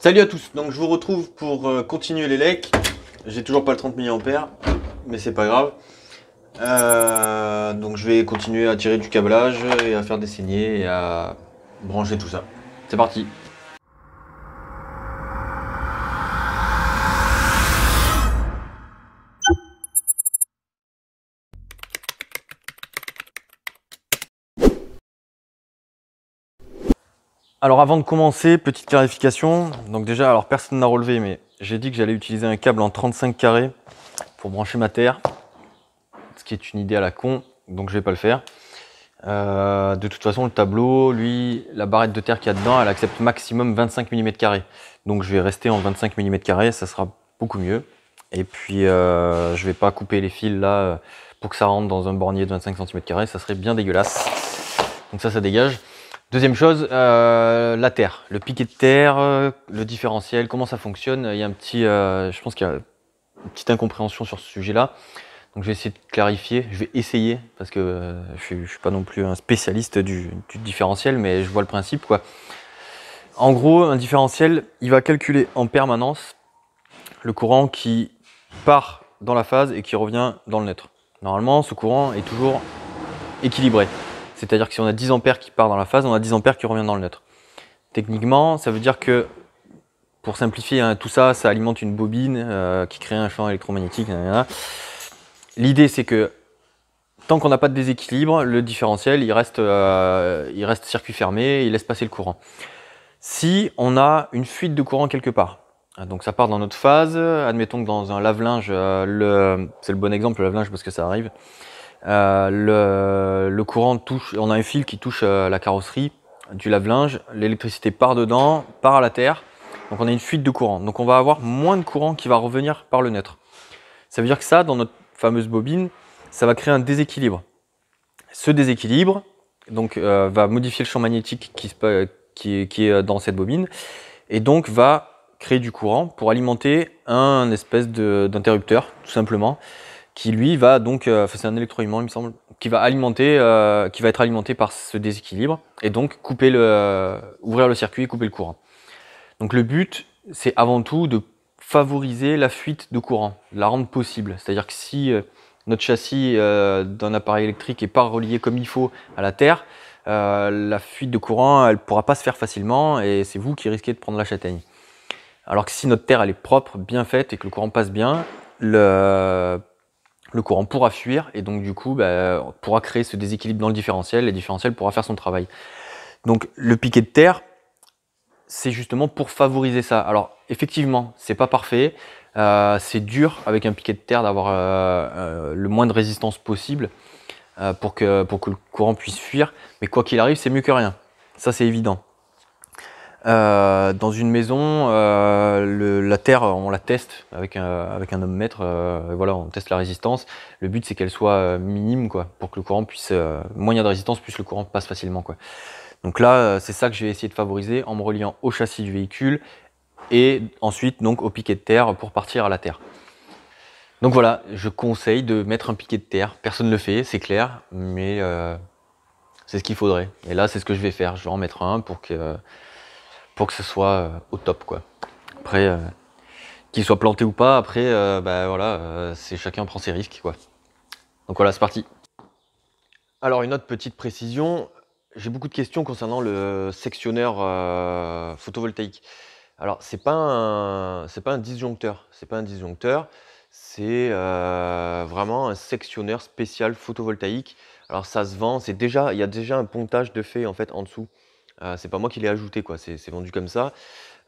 Salut à tous, donc je vous retrouve pour continuer les lecs. J'ai toujours pas le 30 mAh, mais c'est pas grave. Donc je vais continuer à tirer du câblage et à faire des saignées et à brancher tout ça. C'est parti. Alors avant de commencer, petite clarification. Donc déjà, alors personne n'a relevé, mais j'ai dit que j'allais utiliser un câble en 35 carrés pour brancher ma terre. Ce qui est une idée à la con, donc je vais pas le faire. De toute façon, le tableau, lui, la barrette de terre qu'il y a dedans, elle accepte maximum 25 mm². Donc je vais rester en 25 mm², ça sera beaucoup mieux. Et puis je vais pas couper les fils là pour que ça rentre dans un bornier de 25 cm², ça serait bien dégueulasse. Donc ça dégage. Deuxième chose, la terre, le piquet de terre, le différentiel, comment ça fonctionne. Il y a un petit, je pense qu'il y a une petite incompréhension sur ce sujet-là. Donc je vais essayer de clarifier, je vais essayer, parce que je ne suis pas non plus un spécialiste du différentiel, mais je vois le principe, quoi. En gros, un différentiel, il va calculer en permanence le courant qui part dans la phase et qui revient dans le neutre. Normalement, ce courant est toujours équilibré. C'est-à-dire que si on a 10 ampères qui part dans la phase, on a 10 ampères qui revient dans le neutre. Techniquement, ça veut dire que, pour simplifier, hein, tout ça, ça alimente une bobine qui crée un champ électromagnétique. L'idée, c'est que tant qu'on n'a pas de déséquilibre, le différentiel, il reste circuit fermé, il laisse passer le courant. Si on a une fuite de courant quelque part, donc ça part dans notre phase, admettons que dans un lave-linge, c'est le bon exemple, le lave-linge parce que ça arrive, le courant touche, on a un fil qui touche la carrosserie du lave-linge, l'électricité part dedans, part à la terre, donc on a une fuite de courant. Donc on va avoir moins de courant qui va revenir par le neutre. Ça veut dire que ça, dans notre fameuse bobine, ça va créer un déséquilibre. Ce déséquilibre donc, va modifier le champ magnétique qui est dans cette bobine et donc va créer du courant pour alimenter un espèce d'interrupteur, tout simplement, qui lui va donc, c'est un électroaimant il me semble, qui va être alimenté par ce déséquilibre et donc ouvrir le circuit et couper le courant. Donc le but, c'est avant tout de favoriser la fuite de courant, de la rendre possible. C'est-à-dire que si notre châssis d'un appareil électrique n'est pas relié comme il faut à la terre, la fuite de courant, elle ne pourra pas se faire facilement et c'est vous qui risquez de prendre la châtaigne. Alors que si notre terre elle est propre, bien faite et que le courant passe bien, le courant pourra fuir et donc du coup on pourra créer ce déséquilibre dans le différentiel et le différentiel pourra faire son travail. Donc le piquet de terre, c'est justement pour favoriser ça. Alors effectivement, c'est pas parfait, c'est dur avec un piquet de terre d'avoir le moins de résistance possible pour que le courant puisse fuir, mais quoi qu'il arrive, c'est mieux que rien. Ça, c'est évident. Dans une maison, la terre, on la teste avec un ohmmètre, voilà, on teste la résistance. Le but, c'est qu'elle soit minime, quoi, pour que le courant puisse... moins il y a de résistance, plus le courant passe facilement, quoi. Donc là, c'est ça que je vais essayer de favoriser en me reliant au châssis du véhicule et ensuite donc au piquet de terre pour partir à la terre. Donc voilà, je conseille de mettre un piquet de terre. Personne ne le fait, c'est clair, mais c'est ce qu'il faudrait. Et là, c'est ce que je vais faire. Je vais en mettre un pour que ce soit au top, quoi. Après, qu'il soit planté ou pas, après, voilà, c'est chacun prend ses risques, quoi. Donc voilà, c'est parti. Alors une autre petite précision, j'ai beaucoup de questions concernant le sectionneur photovoltaïque. Alors c'est pas un disjoncteur, c'est vraiment un sectionneur spécial photovoltaïque. Alors ça se vend, il y a déjà un pontage de fait en fait en dessous. C'est pas moi qui l'ai ajouté, quoi, c'est vendu comme ça.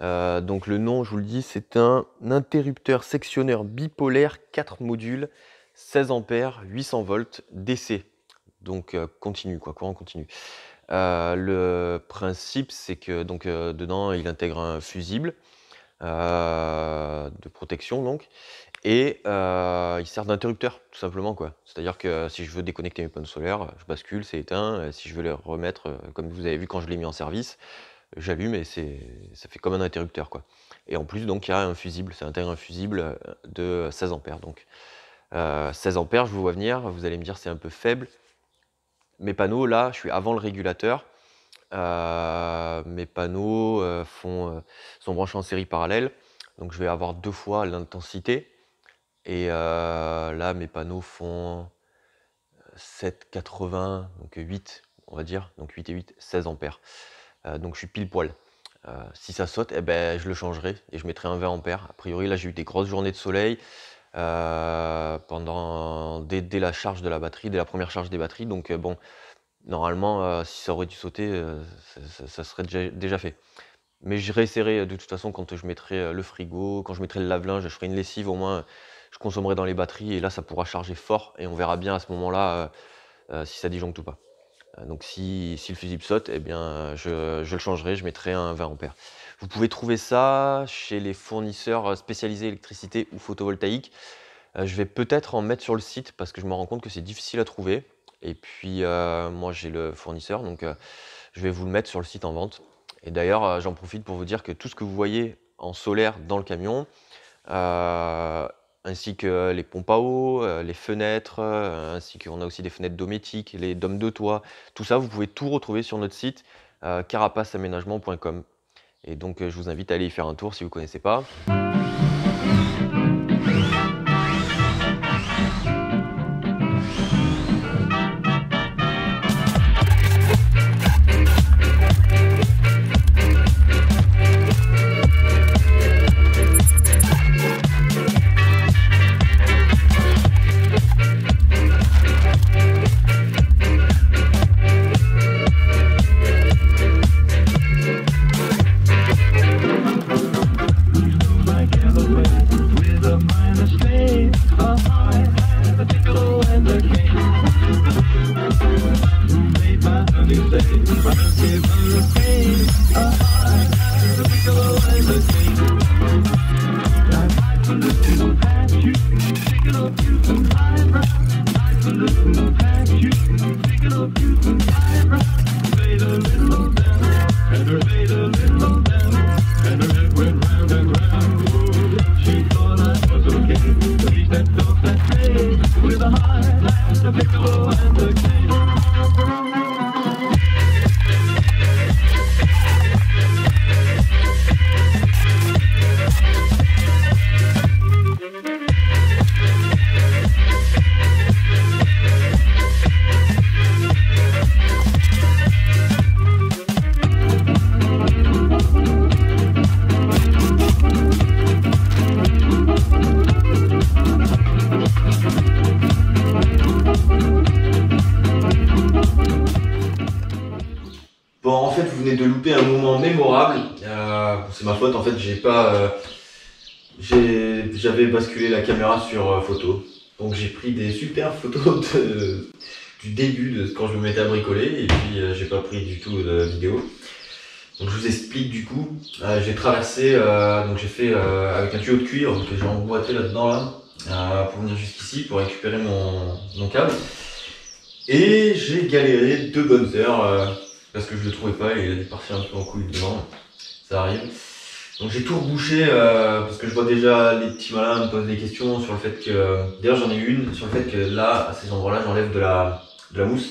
Donc le nom, je vous le dis, c'est un interrupteur sectionneur bipolaire 4 modules, 16 ampères, 800 volts DC. Donc continu, quoi, courant continu. Le principe, c'est que donc dedans, il intègre un fusible de protection, donc, et il sert d'interrupteur, tout simplement, quoi. C'est-à-dire que si je veux déconnecter mes panneaux solaires, je bascule, c'est éteint. Si je veux les remettre, comme vous avez vu quand je l'ai mis en service, j'allume et ça fait comme un interrupteur, quoi. Et en plus, donc, il y a un fusible, ça intègre un fusible de 16 ampères. Donc 16 ampères, je vous vois venir, vous allez me dire c'est un peu faible. Mes panneaux, là, je suis avant le régulateur. Mes panneaux sont branchés en série parallèle, donc je vais avoir 2 fois l'intensité. Et là, mes panneaux font 7,80, donc 8, on va dire, donc 8 et 8, 16 ampères. Donc je suis pile poil. Si ça saute, eh ben, je le changerai et je mettrai un 20 ampères. A priori, là, j'ai eu des grosses journées de soleil dès la charge de la batterie, dès la première charge des batteries. Donc bon, normalement, si ça aurait dû sauter, ça serait déjà fait. Mais je réessayerai de toute façon quand je mettrai le frigo, quand je mettrai le lave-linge, je ferai une lessive, au moins je consommerai dans les batteries et là ça pourra charger fort et on verra bien à ce moment-là si ça disjoncte ou pas. Donc si le fusible saute, eh bien je le changerai, je mettrai un 20 ampères. Vous pouvez trouver ça chez les fournisseurs spécialisés électricité ou photovoltaïque. Je vais peut-être en mettre sur le site parce que je me rends compte que c'est difficile à trouver. Et puis moi j'ai le fournisseur, donc je vais vous le mettre sur le site en vente. Et d'ailleurs, j'en profite pour vous dire que tout ce que vous voyez en solaire dans le camion, ainsi que les pompes à eau, les fenêtres, ainsi qu'on a aussi des fenêtres dométiques, les dômes de toit, tout ça, vous pouvez tout retrouver sur notre site carapaceaménagement.com. Et donc, je vous invite à aller y faire un tour si vous ne connaissez pas. Bon, en fait, vous venez de louper un moment mémorable. C'est ma faute, en fait, j'avais basculé la caméra sur photo. Donc j'ai pris des super photos du début de quand je me mettais à bricoler et puis j'ai pas pris du tout de vidéo. Donc je vous explique du coup. J'ai traversé, donc j'ai fait avec un tuyau de cuir que j'ai emboîté là-dedans pour venir jusqu'ici pour récupérer mon câble. Et j'ai galéré 2 bonnes heures parce que je le trouvais pas et il est parti un peu en couille devant. Ça arrive. Donc j'ai tout rebouché parce que je vois déjà les petits malins me posent des questions sur le fait que... D'ailleurs j'en ai eu une sur le fait que là, à ces endroits-là, j'enlève de la mousse.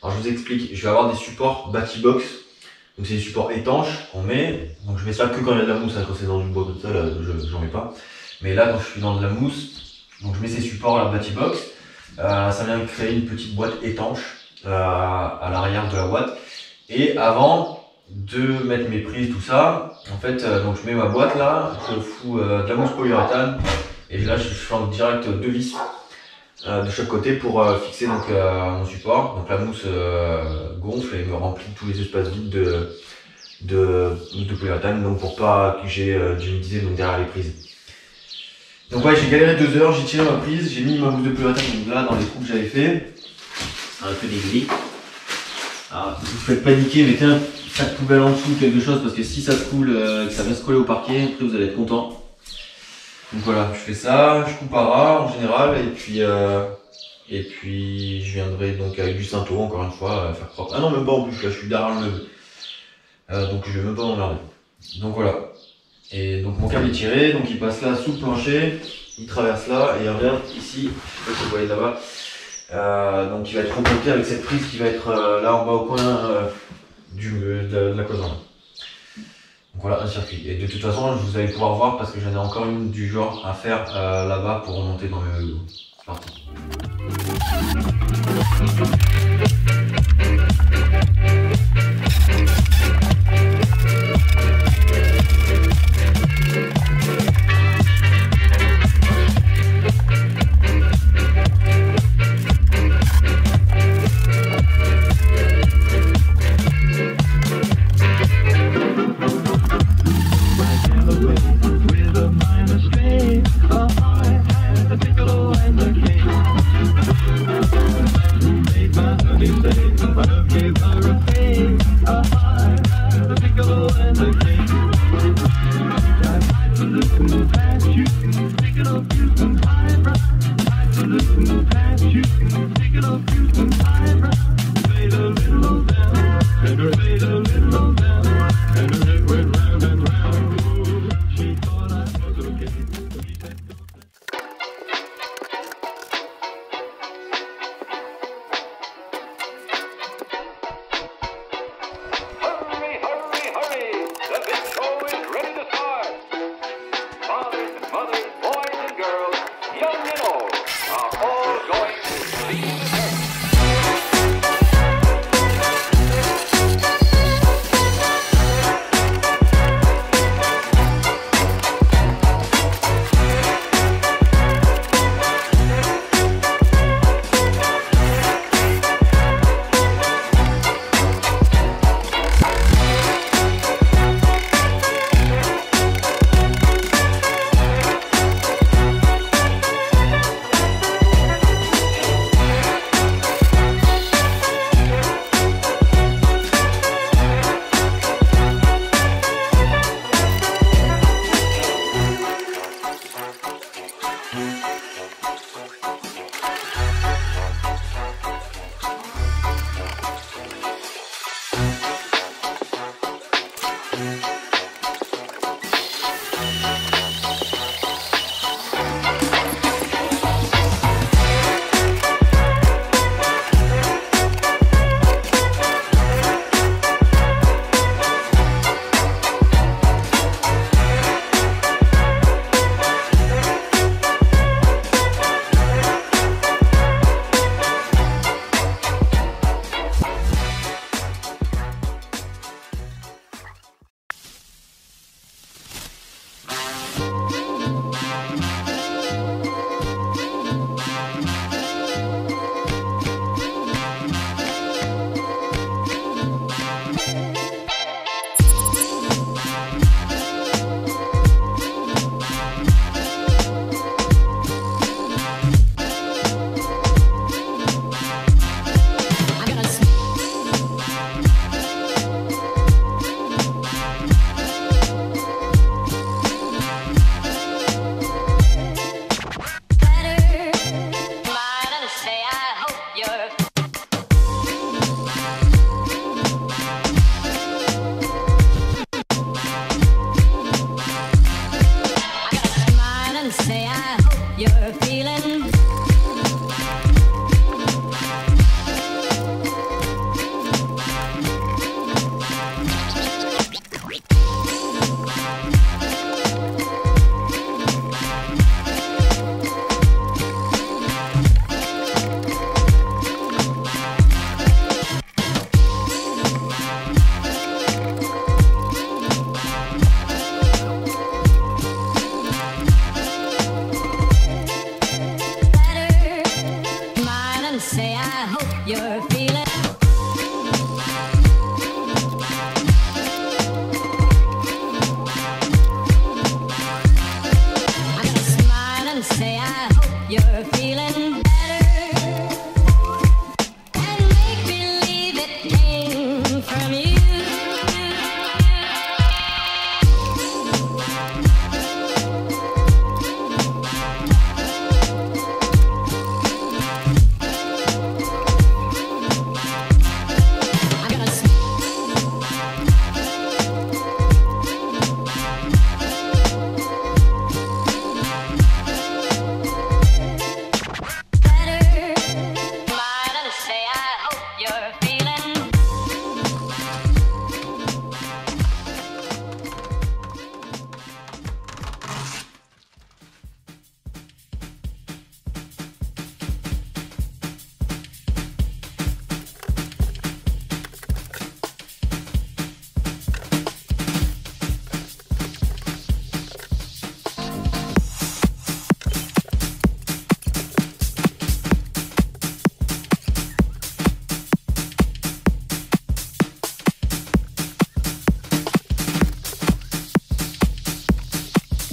Alors je vous explique, je vais avoir des supports Batibox. Donc c'est des supports étanches qu'on met. Donc je mets ça que quand il y a de la mousse, hein, quand c'est dans du bois comme ça, là j'en mets pas. Mais là quand je suis dans de la mousse, donc je mets ces supports là Batibox. Ça vient de créer une petite boîte étanche à l'arrière de la boîte. Et avant de mettre mes prises, tout ça, en fait, donc je mets ma boîte là, je fous de la mousse polyuréthane et là je flanque direct 2 vis de chaque côté pour fixer donc mon support. Donc la mousse gonfle et me remplit tous les espaces vides de polyuréthane, donc pour pas que j'ai d'humidité donc derrière les prises. Donc ouais, j'ai galéré 2 heures, j'ai tiré ma prise, j'ai mis ma mousse de polyuréthane là dans les trous que j'avais fait. Un peu dégueulé. Alors, si vous faites paniquer, mettez un sac poubelle en dessous, quelque chose, parce que si ça se coule, que ça vient se coller au parquet, après vous allez être content. Donc voilà, je fais ça, je coupe à ras en général, et puis je viendrai donc avec du Cinto encore une fois faire propre. Ah non, même pas en plus, là je suis derrière le meuble. Donc je vais même pas m'emmerder. Donc voilà. Et donc mon câble est tiré, donc il passe là sous le plancher, il traverse là, et il revient ici, je sais pas si vous voyez là-bas. Donc il va être remonté avec cette prise qui va être là en bas au coin de la cloison. Donc voilà un circuit. Et de toute façon, vous allez pouvoir voir parce que j'en ai encore une du genre à faire là-bas pour remonter dans le hublot. C'est parti. Made my honey say,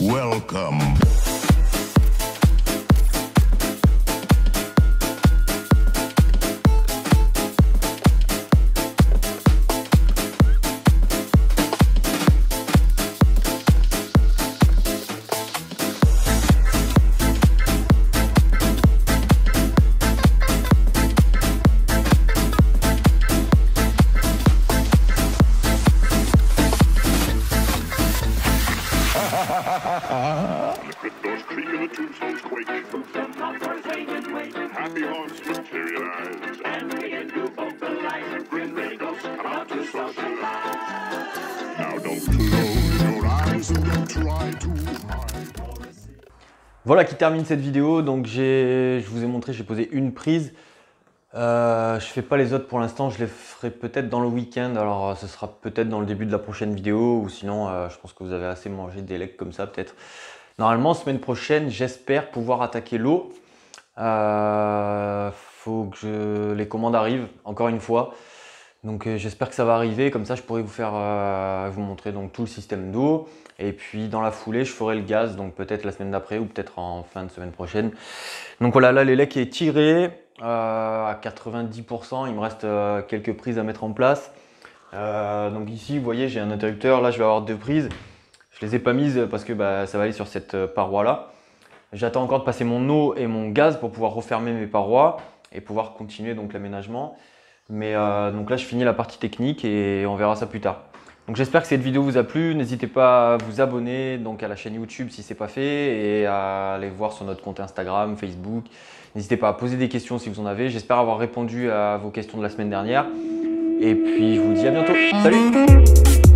Welcome. Liquid doors creak and the tombstones quake. Happy haunts materialize. And we do both the light. Grim gray ghosts come out to socialize. Now don't close your eyes and don't try to hide. Voilà qui termine cette vidéo. Donc je vous ai montré, j'ai posé une prise. Je fais pas les autres pour l'instant, je les ferai peut-être dans le week-end. Alors ce sera peut-être dans le début de la prochaine vidéo, ou sinon je pense que vous avez assez mangé des legs comme ça peut-être. Normalement semaine prochaine j'espère pouvoir attaquer l'eau. Faut que les commandes arrivent encore une fois. Donc j'espère que ça va arriver, comme ça je pourrai vous montrer donc tout le système d'eau. Et puis dans la foulée je ferai le gaz, donc peut-être la semaine d'après ou peut-être en fin de semaine prochaine. Donc voilà, là l'élec est tiré à 90%, il me reste quelques prises à mettre en place. Donc ici vous voyez j'ai un interrupteur, là je vais avoir 2 prises. Je les ai pas mises parce que ça va aller sur cette paroi là. J'attends encore de passer mon eau et mon gaz pour pouvoir refermer mes parois et pouvoir continuer donc l'aménagement. Mais donc là je finis la partie technique et on verra ça plus tard. Donc j'espère que cette vidéo vous a plu. N'hésitez pas à vous abonner donc à la chaîne YouTube si ce n'est pas fait et à aller voir sur notre compte Instagram, Facebook. N'hésitez pas à poser des questions si vous en avez. J'espère avoir répondu à vos questions de la semaine dernière. Et puis je vous dis à bientôt. Salut!